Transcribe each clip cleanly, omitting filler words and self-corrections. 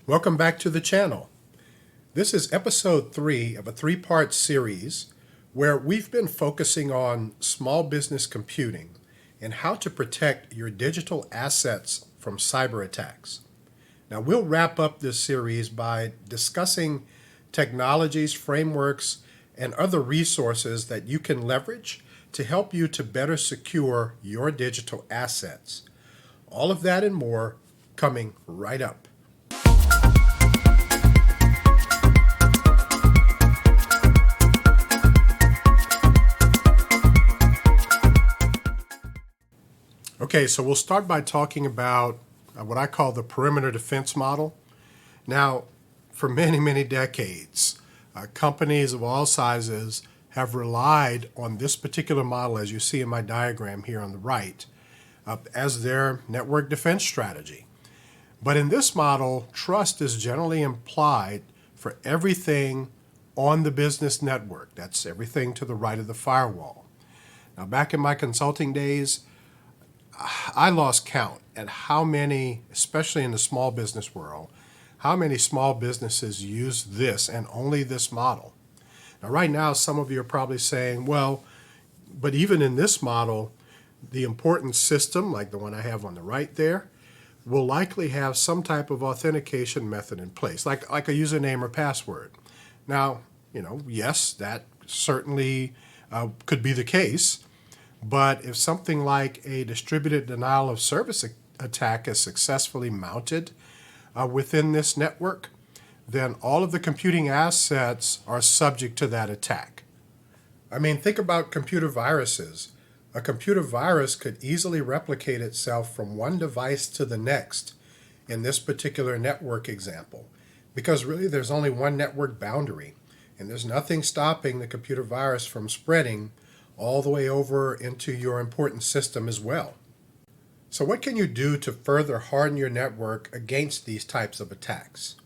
Welcome back to the channel. This is episode 3 of a 3-part series where we've been focusing on small business computing and how to protect your digital assets from cyber attacks. Now we'll wrap up this series by discussing technologies, frameworks, and other resources that you can leverage to help you to better secure your digital assets. All of that and more coming right up. Okay, so we'll start by talking about what I call the perimeter defense model. Now, for many decades, companies of all sizes have relied on this particular model, as you see in my diagram here on the right, as their network defense strategy. But in this model, trust is generally implied for everything on the business network. That's everything to the right of the firewall. Now, back in my consulting days, I lost count at how many, especially in the small business world, how many small businesses use this and only this model. Now, right now, some of you are probably saying, well, but even in this model, the important system, like the one I have on the right there, will likely have some type of authentication method in place, like a username or password. Now, yes, that certainly could be the case. But if something like a distributed denial of service attack is successfully mounted within this network, then all of the computing assets are subject to that attack. I mean, think about computer viruses. A computer virus could easily replicate itself from one device to the next in this particular network example, because really there's only one network boundary, and there's nothing stopping the computer virus from spreading all the way over into your important system as well. So what can you do to further harden your network against these types of attacks?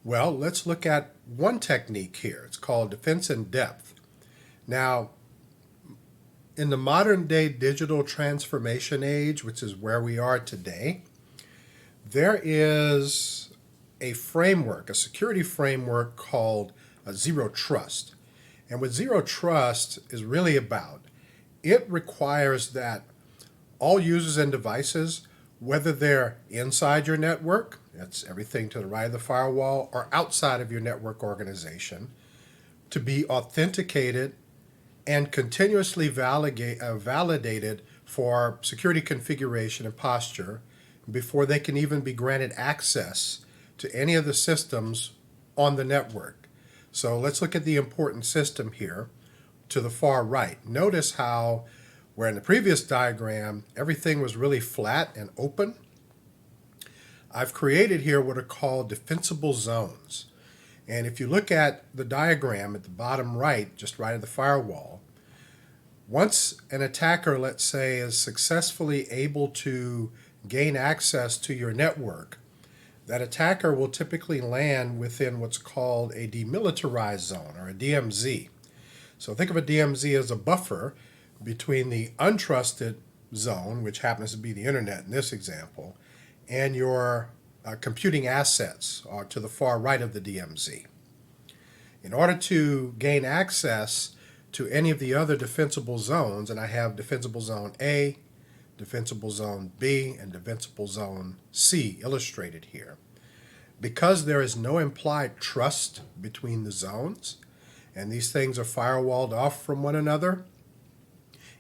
Well, let's look at one technique here. It's called defense in depth. Now, in the modern day digital transformation age, which is where we are today, there is a framework, a security framework called Zero Trust. And what Zero Trust is really about, it requires that all users and devices, whether they're inside your network, that's everything to the right of the firewall, or outside of your network organization, to be authenticated and continuously validated for security configuration and posture before they can even be granted access to any of the systems on the network. So let's look at the important system here to the far right. Notice how, where in the previous diagram, everything was really flat and open, I've created here what are called defensible zones. And if you look at the diagram at the bottom right, just right of the firewall, once an attacker, let's say, is successfully able to gain access to your network, that attacker will typically land within what's called a demilitarized zone, or a DMZ. So think of a DMZ as a buffer between the untrusted zone, which happens to be the internet in this example, and your computing assets to the far right of the DMZ. In order to gain access to any of the other defensible zones, and I have defensible zone A, defensible zone B, and defensible zone C illustrated here. Because there is no implied trust between the zones, and these things are firewalled off from one another,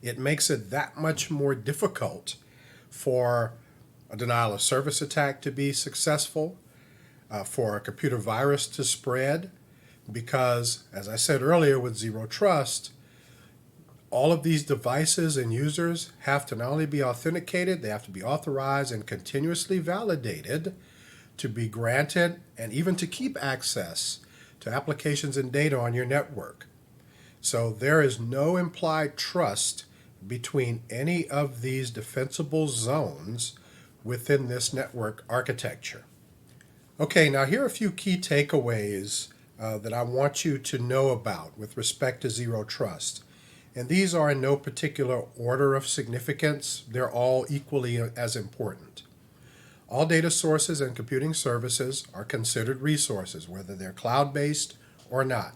it makes it that much more difficult for a denial of service attack to be successful, for a computer virus to spread, because, as I said earlier with Zero Trust, all of these devices and users have to not only be authenticated, they have to be authorized and continuously validated to be granted and even to keep access to applications and data on your network. So there is no implied trust between any of these defensible zones within this network architecture. Okay, now here are a few key takeaways that I want you to know about with respect to Zero Trust. And these are in no particular order of significance. They're all equally as important. All data sources and computing services are considered resources, whether they're cloud-based or not.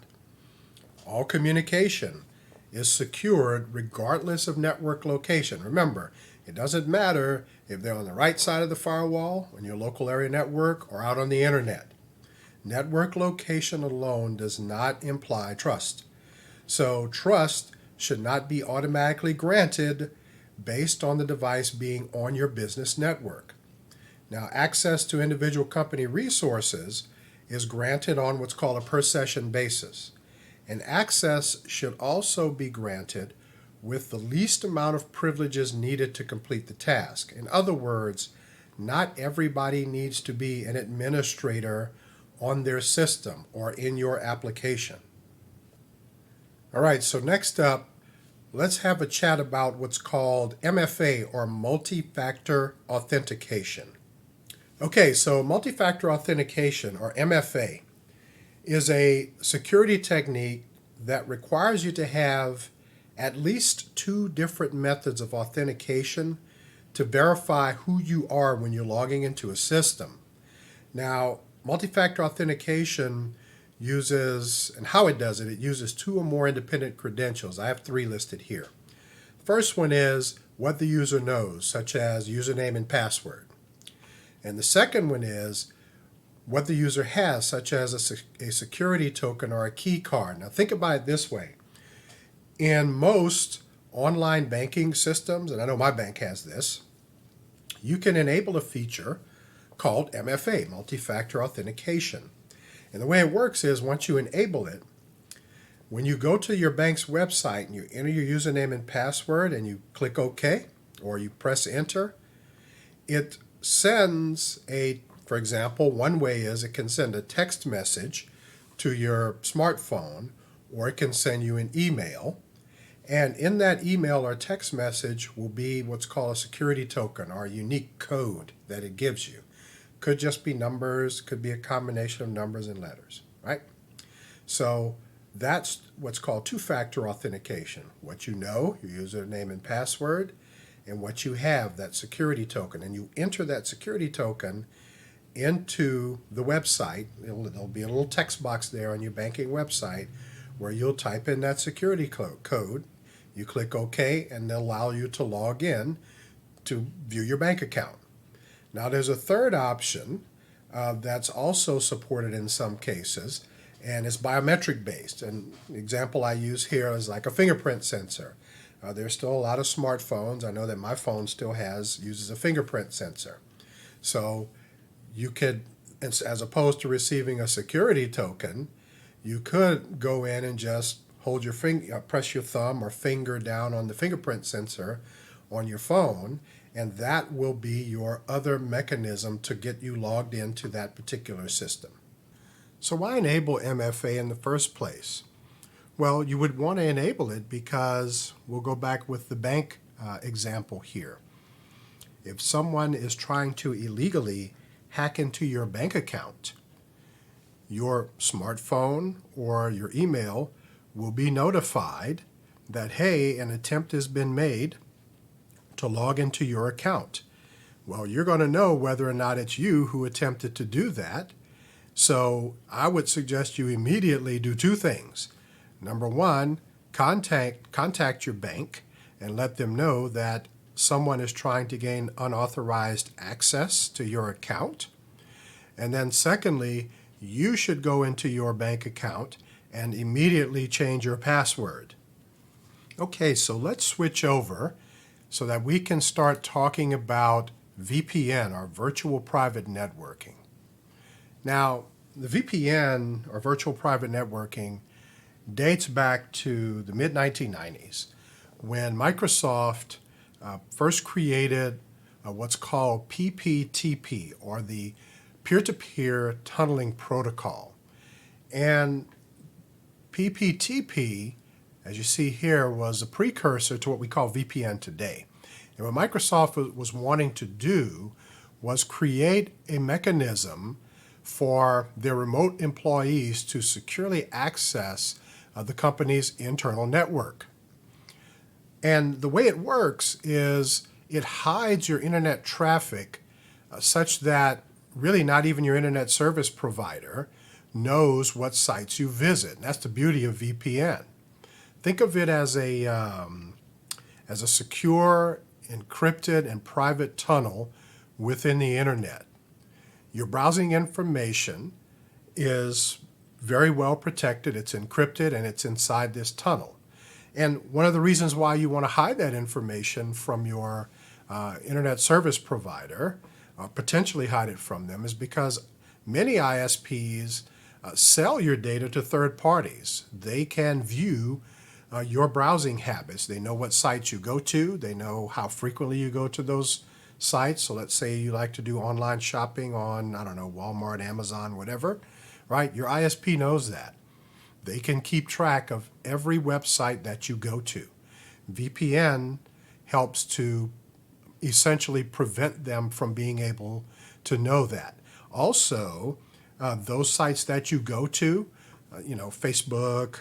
All communication is secured regardless of network location. Remember, it doesn't matter if they're on the right side of the firewall, on your local area network, or out on the internet. Network location alone does not imply trust. So trust should not be automatically granted based on the device being on your business network. Now, access to individual company resources is granted on what's called a per session basis. And access should also be granted with the least amount of privileges needed to complete the task. In other words, not everybody needs to be an administrator on their system or in your application. All right, so next up, let's have a chat about what's called MFA, or multi-factor authentication. Okay, so multi-factor authentication, or MFA, is a security technique that requires you to have at least two different methods of authentication to verify who you are when you're logging into a system. Now, multi-factor authentication uses, and how it does it, it uses two or more independent credentials. I have three listed here. The first one is what the user knows, such as username and password. And the second one is what the user has, such as a security token or a key card. Now think about it this way. In most online banking systems, and I know my bank has this, you can enable a feature called MFA, multi-factor authentication. And the way it works is once you enable it, when you go to your bank's website and you enter your username and password and you click OK or you press enter, it sends for example, one way is it can send a text message to your smartphone, or it can send you an email. And in that email or text message will be what's called a security token, or a unique code that it gives you. Could just be numbers, could be a combination of numbers and letters, right? So that's what's called two-factor authentication. What you know, your username and password, and what you have, that security token. And you enter that security token into the website. There'll be a little text box there on your banking website where you'll type in that security code. You click OK, and they'll allow you to log in to view your bank account. Now, there's a third option that's also supported in some cases, and it's biometric based. And the example I use here is like a fingerprint sensor. There's still a lot of smartphones. I know that my phone still uses a fingerprint sensor. So you could, as opposed to receiving a security token, you could go in and just hold your press your thumb or finger down on the fingerprint sensor on your phone, and that will be your other mechanism to get you logged into that particular system. So why enable MFA in the first place? Well, you would want to enable it because we'll go back with the bank example here. If someone is trying to illegally hack into your bank account, your smartphone or your email will be notified that, hey, an attempt has been made to log into your account. Well, you're going to know whether or not it's you who attempted to do that. So I would suggest you immediately do two things. Number one, contact your bank and let them know that someone is trying to gain unauthorized access to your account. And then secondly, you should go into your bank account and immediately change your password. Okay, so let's switch over so that we can start talking about VPN, or virtual private networking. Now, the VPN, or virtual private networking, dates back to the mid-1990s when Microsoft first created what's called PPTP, or the Peer-to-Peer Tunneling Protocol. And PPTP, as you see here, was a precursor to what we call VPN today. And what Microsoft was wanting to do was create a mechanism for their remote employees to securely access the company's internal network. And the way it works is it hides your internet traffic such that really not even your internet service provider knows what sites you visit. And that's the beauty of VPN. Think of it as a secure, encrypted, and private tunnel within the internet. Your browsing information is very well protected. It's encrypted and it's inside this tunnel. And one of the reasons why you want to hide that information from your internet service provider, potentially hide it from them, is because many ISPs sell your data to third parties. They can view your browsing habits. They know what sites you go to. They know how frequently you go to those sites. So let's say you like to do online shopping on, I don't know, Walmart, Amazon, whatever, right? Your ISP knows that. They can keep track of every website that you go to. VPN helps to essentially prevent them from being able to know that. Also, those sites that you go to, Facebook,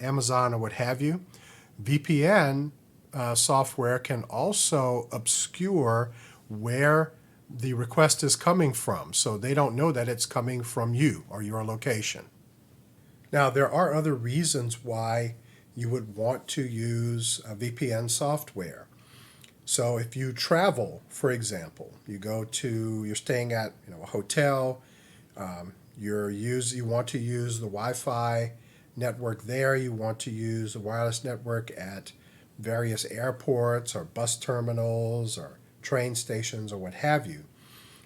Amazon, or what have you, VPN software can also obscure where the request is coming from, so they don't know that it's coming from you or your location. Now, there are other reasons why you would want to use VPN software. So if you travel, for example, you're staying at a hotel, you want to use the Wi-Fi network there, you want to use the wireless network at various airports or bus terminals or train stations or what have you.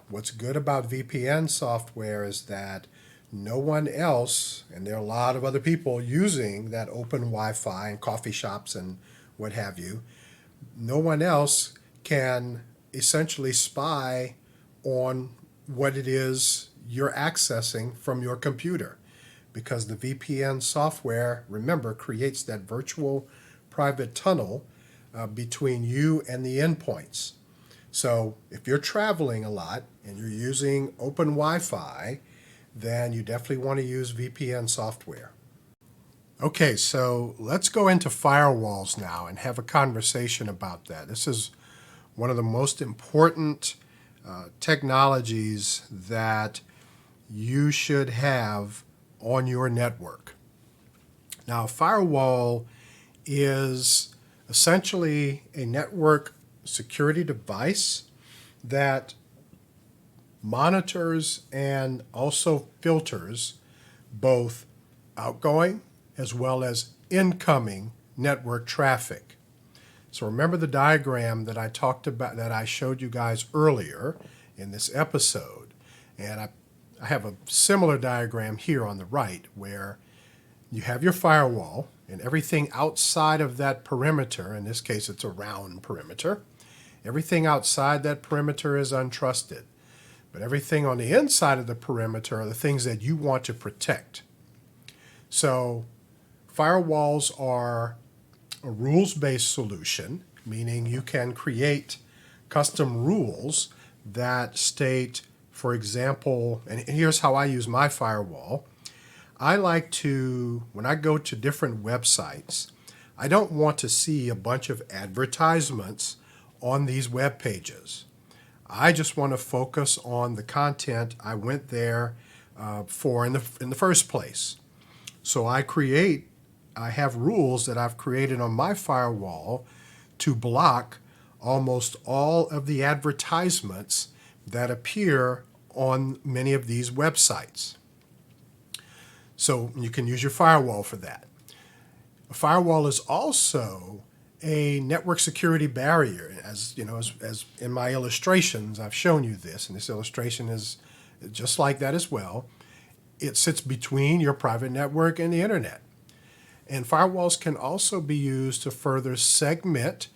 What's good about VPN software is that no one else, and there are a lot of other people using that open Wi-Fi in coffee shops and what have you, no one else can essentially spy on what it is you're accessing from your computer, because the VPN software, remember, creates that virtual private tunnel between you and the endpoints. So if you're traveling a lot and you're using open Wi-Fi, then you definitely want to use VPN software. Okay, so let's go into firewalls now and have a conversation about that. This is one of the most important technologies that you should have on your network. Now, a firewall is essentially a network security device that monitors and also filters both outgoing as well as incoming network traffic. So remember the diagram that I talked about, that I showed you guys earlier in this episode. And I have a similar diagram here on the right where you have your firewall and everything outside of that perimeter, in this case it's a round perimeter, everything outside that perimeter is untrusted. But everything on the inside of the perimeter are the things that you want to protect. So firewalls are a rules-based solution, meaning you can create custom rules that state, for example, and here's how I use my firewall. I like to, when I go to different websites, I don't want to see a bunch of advertisements on these web pages. I just want to focus on the content I went there for in the first place. So I have rules that I've created on my firewall to block almost all of the advertisements that appear on many of these websites. So you can use your firewall for that. A firewall is also a network security barrier. As you know, as in my illustrations, I've shown you this, and this illustration is just like that as well. It sits between your private network and the internet. And firewalls can also be used to further segment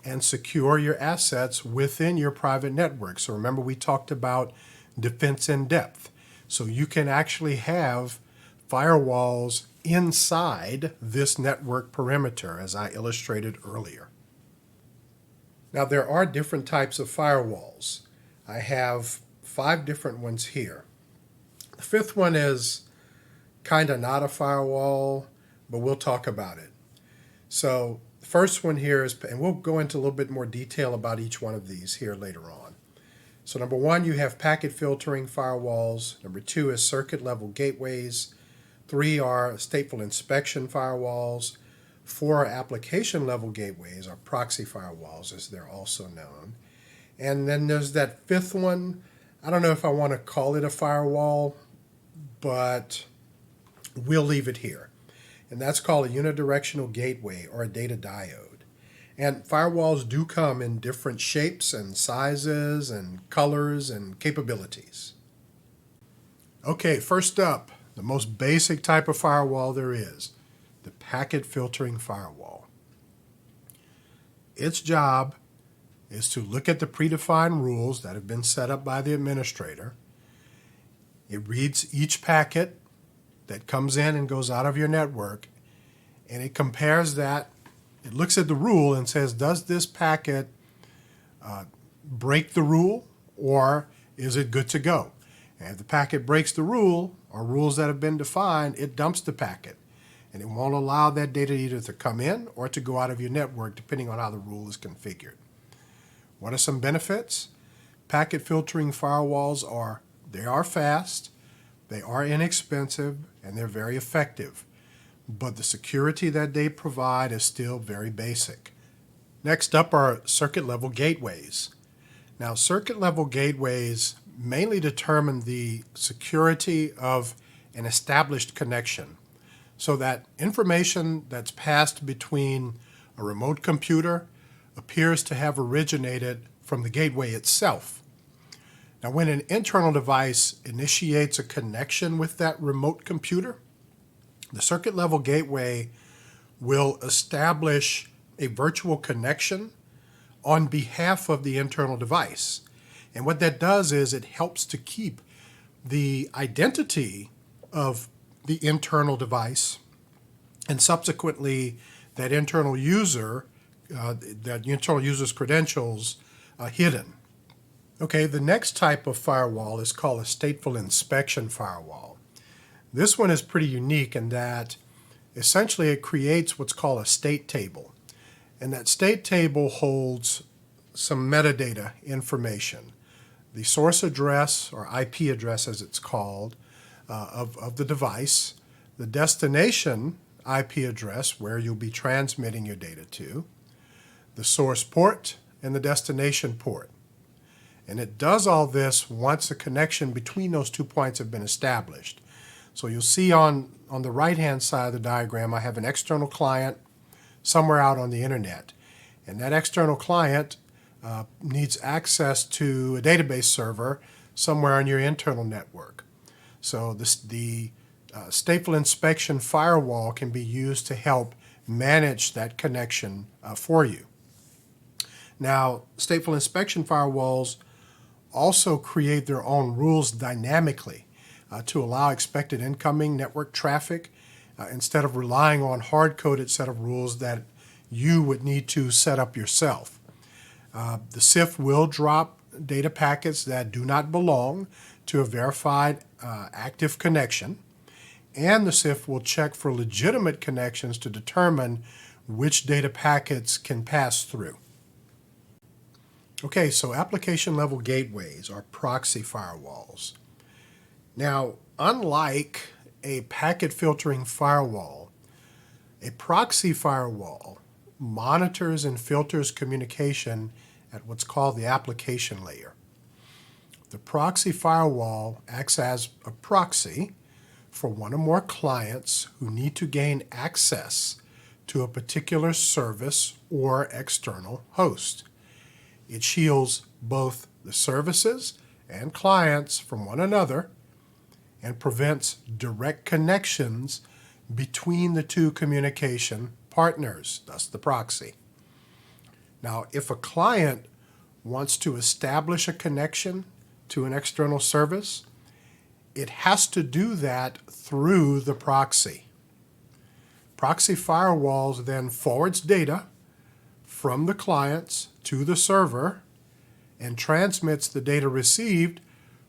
and secure your assets within your private network. So remember, we talked about defense in depth. So you can actually have firewalls inside this network perimeter, as I illustrated earlier. Now, there are different types of firewalls. I have 5 different ones here. The 5th one is kind of not a firewall, but we'll talk about it. So the first one here is, and we'll go into a little bit more detail about each one of these here later on. So number one, you have packet filtering firewalls. Number two is circuit level gateways. Three are stateful inspection firewalls. Four are application level gateways, or proxy firewalls as they're also known. And then there's that fifth one. I don't know if I want to call it a firewall, but we'll leave it here. And that's called a unidirectional gateway or a data diode. And firewalls do come in different shapes and sizes and colors and capabilities. Okay, first up, the most basic type of firewall there is, the packet filtering firewall. Its job is to look at the predefined rules that have been set up by the administrator. It reads each packet that comes in and goes out of your network, and it compares that. It looks at the rule and says, does this packet break the rule, or is it good to go? And if the packet breaks the rule, or rules that have been defined, it dumps the packet. And it won't allow that data either to come in or to go out of your network, depending on how the rule is configured. What are some benefits? Packet filtering firewalls they are fast, they are inexpensive, and they're very effective. But the security that they provide is still very basic. Next up are circuit level gateways. Now, circuit level gateways mainly determine the security of an established connection, so that information that's passed between a remote computer appears to have originated from the gateway itself. Now, when an internal device initiates a connection with that remote computer, the circuit level gateway will establish a virtual connection on behalf of the internal device. And what that does is it helps to keep the identity of the internal device and subsequently that internal user's credentials hidden. Okay, the next type of firewall is called a stateful inspection firewall. This one is pretty unique in that essentially it creates what's called a state table. And that state table holds some metadata information. The source address, or IP address as it's called, of the device, the destination IP address where you'll be transmitting your data to, the source port, and the destination port. And it does all this once a connection between those 2 points have been established. So you'll see on the right-hand side of the diagram, I have an external client somewhere out on the internet. And that external client needs access to a database server somewhere on your internal network. So the stateful inspection firewall can be used to help manage that connection for you. Now, stateful inspection firewalls also create their own rules dynamically to allow expected incoming network traffic instead of relying on hard-coded set of rules that you would need to set up yourself. The SIF will drop data packets that do not belong to a verified active connection, and the SIF will check for legitimate connections to determine which data packets can pass through. Okay, so application level gateways are proxy firewalls. Now, unlike a packet filtering firewall, a proxy firewall monitors and filters communication at what's called the application layer. The proxy firewall acts as a proxy for one or more clients who need to gain access to a particular service or external host. It shields both the services and clients from one another and prevents direct connections between the two communication partners, thus the proxy. Now, if a client wants to establish a connection to an external service, it has to do that through the proxy. Proxy firewalls then forwards data from the clients to the server and transmits the data received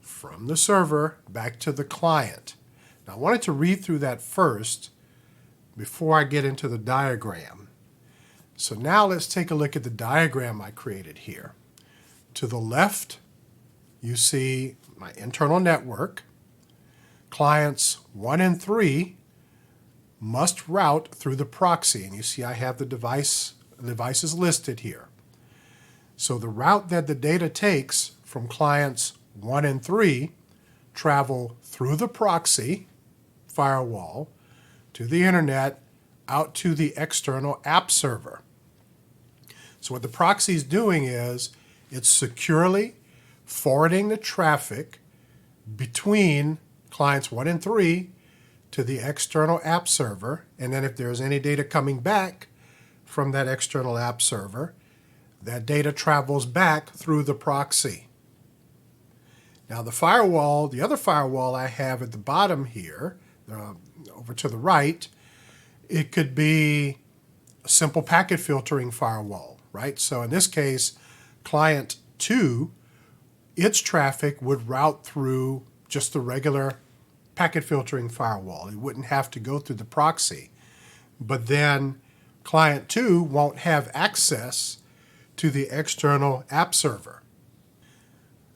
from the server back to the client. Now, I wanted to read through that first before I get into the diagram. So now let's take a look at the diagram I created here. To the left you see my internal network. Clients 1 and 3 must route through the proxy. And you see I have the devices listed here. So the route that the data takes from clients 1 and 3 travel through the proxy firewall to the internet out to the external app server. So what the proxy is doing is it's securely forwarding the traffic between clients 1 and 3 to the external app server, and then if there's any data coming back from that external app server, that data travels back through the proxy. Now the firewall, the other firewall I have at the bottom here, over to the right, it could be a simple packet filtering firewall, right? So in this case, client 2, its traffic would route through just the regular packet filtering firewall. It wouldn't have to go through the proxy. But then client 2 won't have access to the external app server.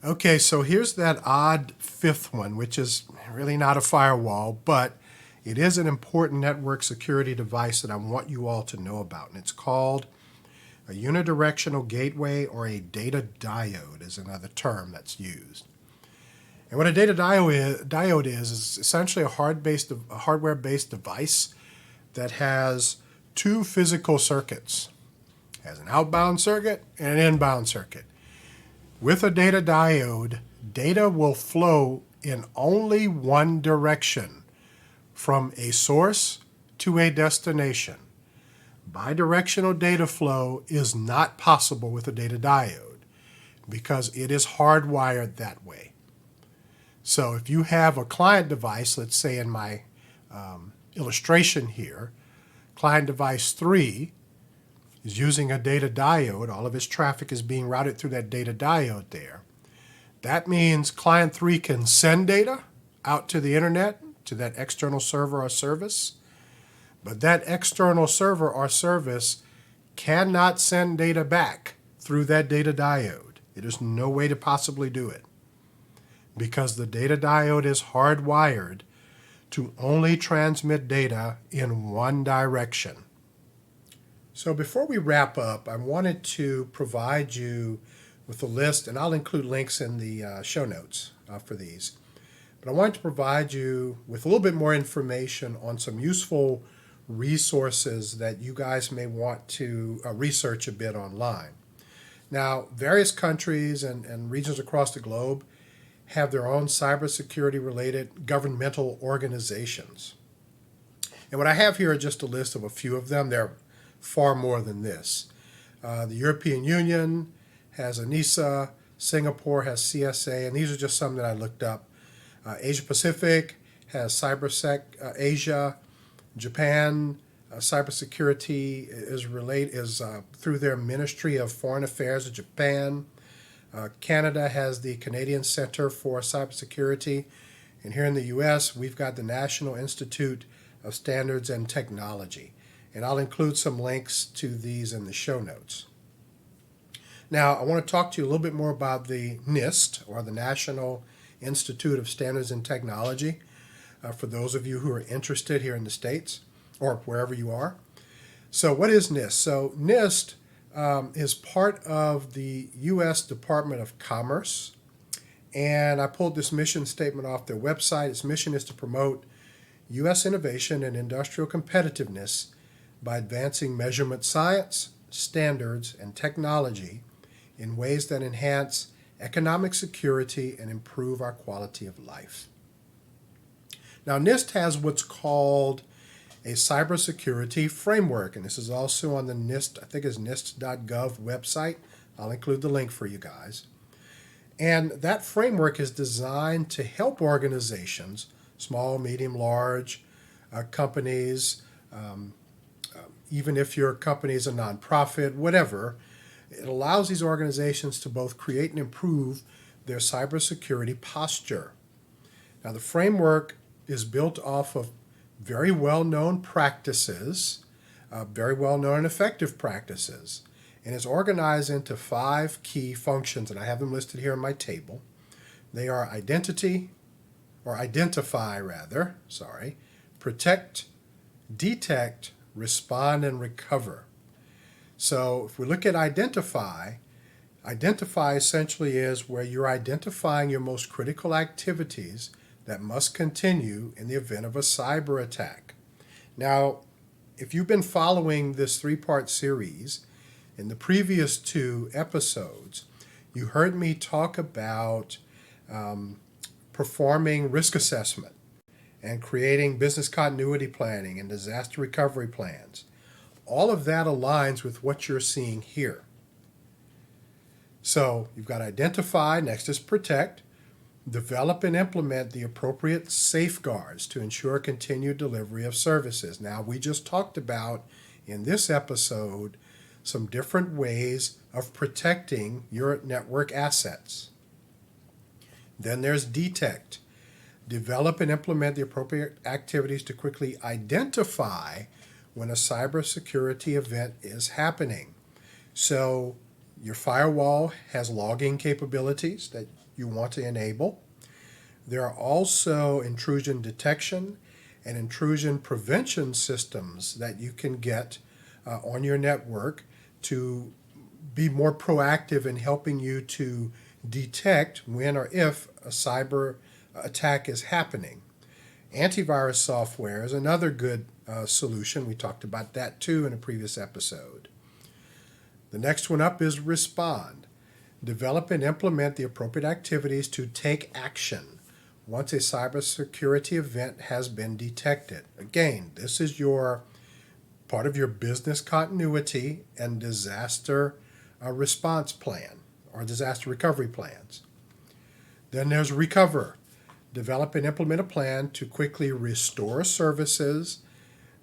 Okay, so here's that odd fifth one, which is really not a firewall, but it is an important network security device that I want you all to know about. And it's called a unidirectional gateway, or a data diode is another term that's used. And what a data diode is essentially a hardware-based device that has two physical circuits. It has an outbound circuit and an inbound circuit. With a data diode, data will flow in only one direction, from a source to a destination. Bidirectional data flow is not possible with a data diode because it is hardwired that way. So if you have a client device, let's say in my illustration here, client device 3 is using a data diode. All of its traffic is being routed through that data diode there. That means client 3 can send data out to the internet, to that external server or service, but that external server or service cannot send data back through that data diode. There's no way to possibly do it because the data diode is hardwired to only transmit data in one direction. So before we wrap up, I wanted to provide you with a list, and I'll include links in the show notes for these. But I wanted to provide you with a little bit more information on some useful resources that you guys may want to research a bit online. Now, various countries and regions across the globe have their own cybersecurity-related governmental organizations. And what I have here are just a list of a few of them. There are far more than this. The European Union has a NIST, Singapore has CSA, and these are just some that I looked up. Asia Pacific has CyberSec Asia. Japan, cybersecurity is through their Ministry of Foreign Affairs of Japan. Canada has the Canadian Center for Cybersecurity. And here in the U.S., we've got the National Institute of Standards and Technology. And I'll include some links to these in the show notes. Now, I want to talk to you a little bit more about the NIST, or the National Institute of Standards and Technology, for those of you who are interested here in the States or wherever you are. So what is NIST? So NIST is part of the U.S. Department of Commerce, and I pulled this mission statement off their website. Its mission is to promote U.S. innovation and industrial competitiveness by advancing measurement science, standards, and technology in ways that enhance economic security and improve our quality of life. Now, NIST has what's called a cybersecurity framework, and this is also on the NIST, I think it's NIST.gov website. I'll include the link for you guys. And that framework is designed to help organizations, small, medium, large companies, even if your company is a nonprofit, whatever. It allows these organizations to both create and improve their cybersecurity posture. Now, the framework is built off of very well-known practices, very well-known and effective practices, and is organized into 5 key functions, and I have them listed here in my table. They are identify, protect, detect, respond, and recover. So if we look at identify essentially is where you're identifying your most critical activities that must continue in the event of a cyber attack. Now, if you've been following this three-part series, in the previous 2 episodes, you heard me talk about performing risk assessment and creating business continuity planning and disaster recovery plans. All of that aligns with what you're seeing here. So you've got identify, next is protect, develop and implement the appropriate safeguards to ensure continued delivery of services. Now, we just talked about in this episode some different ways of protecting your network assets. Then there's detect. Develop and implement the appropriate activities to quickly identify when a cybersecurity event is happening. So your firewall has logging capabilities that you want to enable. There are also intrusion detection and intrusion prevention systems that you can get on your network to be more proactive in helping you to detect when or if a cyber attack is happening. Antivirus software is another good solution. We talked about that too in a previous episode. The next one up is respond. Develop and implement the appropriate activities to take action once a cybersecurity event has been detected. Again, this is your part of your business continuity and disaster response plan or disaster recovery plans. Then there's recover. Develop and implement a plan to quickly restore services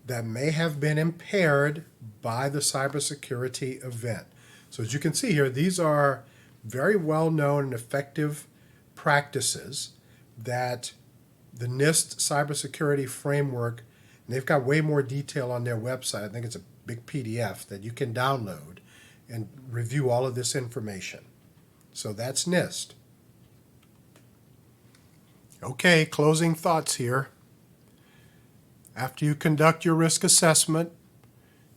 that may have been impaired by the cybersecurity event. So as you can see here, these are very well-known and effective practices that the NIST cybersecurity framework, and they've got way more detail on their website. I think it's a big PDF that you can download and review all of this information. So that's NIST. Okay, closing thoughts here. After you conduct your risk assessment,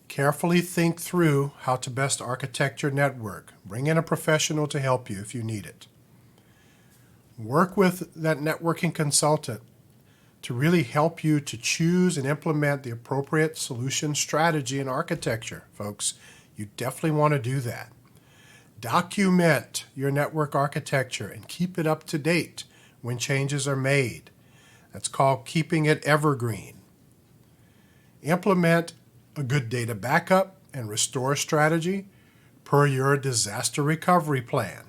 carefully think through how to best architect your network. Bring in a professional to help you if you need it. Work with that networking consultant to really help you to choose and implement the appropriate solution strategy and architecture. Folks, you definitely want to do that. Document your network architecture and keep it up to date when changes are made. That's called keeping it evergreen. Implement a good data backup and restore strategy per your disaster recovery plan.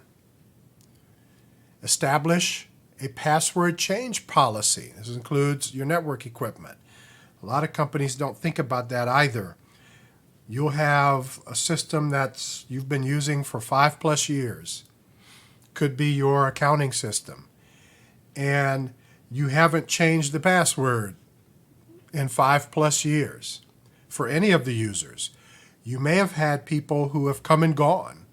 Establish a password change policy. This includes your network equipment. A lot of companies don't think about that either. You'll have a system that you've been using for 5+ years. Could be your accounting system. And you haven't changed the password in 5+ years for any of the users. You may have had people who have come and gone,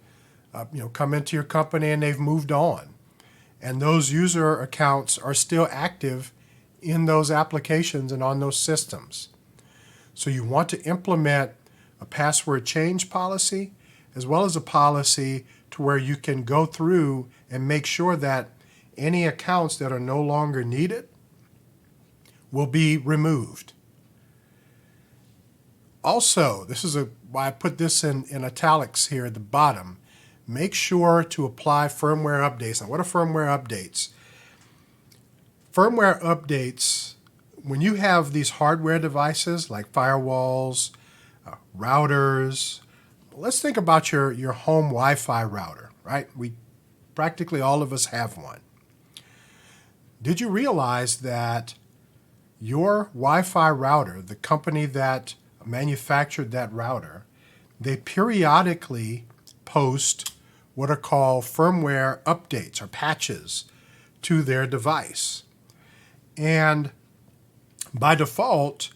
come into your company and they've moved on. And those user accounts are still active in those applications and on those systems. So you want to implement a password change policy as well as a policy to where you can go through and make sure that any accounts that are no longer needed will be removed. Also, this is why I put this in italics here at the bottom. Make sure to apply firmware updates. Now, what are firmware updates? Firmware updates, when you have these hardware devices like firewalls, routers, let's think about your home Wi-Fi router, right? Practically all of us have one. Did you realize that your Wi-Fi router, the company that manufactured that router, they periodically post what are called firmware updates or patches to their device. And by default,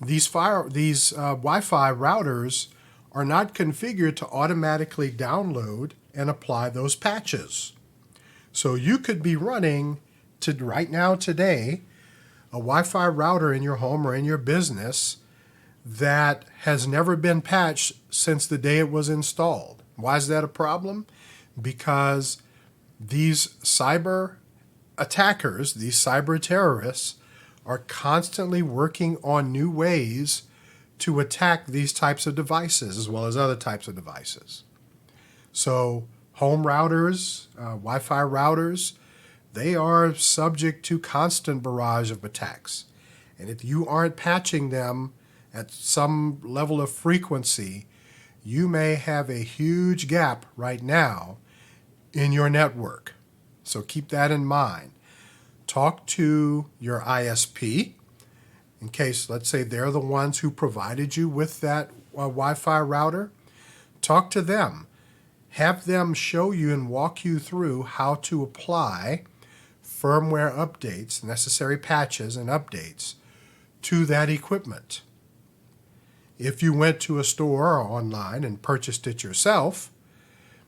these Wi-Fi routers are not configured to automatically download and apply those patches. So you could be running right now today a Wi-Fi router in your home or in your business that has never been patched since the day it was installed. Why is that a problem? Because these cyber attackers, these cyber terrorists, are constantly working on new ways to attack these types of devices as well as other types of devices. So home routers, Wi-Fi routers, they are subject to constant barrage of attacks. And if you aren't patching them at some level of frequency, you may have a huge gap right now in your network. So keep that in mind. Talk to your ISP in case, let's say, they're the ones who provided you with that Wi-Fi router. Talk to them. Have them show you and walk you through how to apply firmware updates, necessary patches and updates to that equipment. If you went to a store or online and purchased it yourself,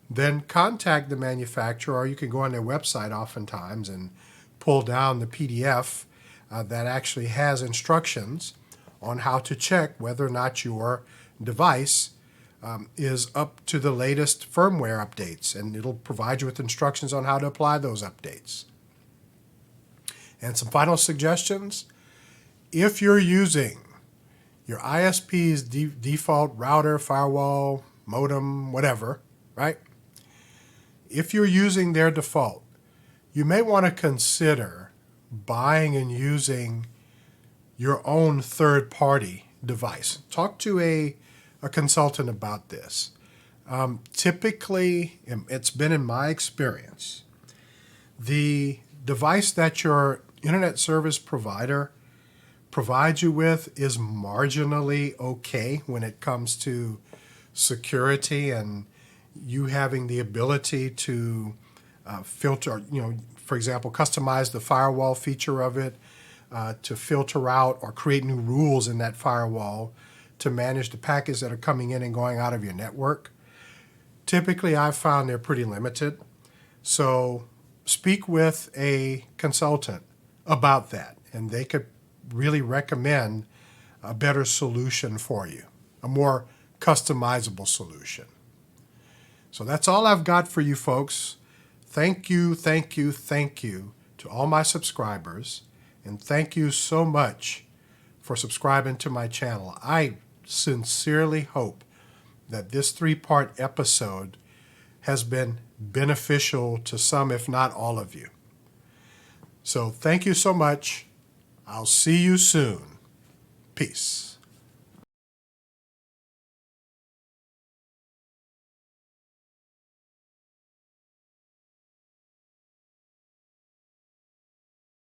then contact the manufacturer, or you can go on their website oftentimes and pull down the PDF that actually has instructions on how to check whether or not your device is up to the latest firmware updates, and it'll provide you with instructions on how to apply those updates. And some final suggestions: if you're using your ISP's default router, firewall, modem, whatever, right? If you're using their default, you may want to consider buying and using your own third-party device. Talk to a consultant about this. Typically, it's been in my experience, the device that your internet service provider provides you with is marginally okay when it comes to security and you having the ability to filter, for example, customize the firewall feature of it, to filter out or create new rules in that firewall to manage the packets that are coming in and going out of your network. Typically, I've found they're pretty limited. So speak with a consultant about that, and they could really recommend a better solution for you, a more customizable solution. So that's all I've got for you folks. Thank you, thank you, thank you to all my subscribers, and thank you so much for subscribing to my channel. I sincerely hope that this 3-part episode has been beneficial to some, if not all of you. So thank you so much. I'll see you soon. Peace.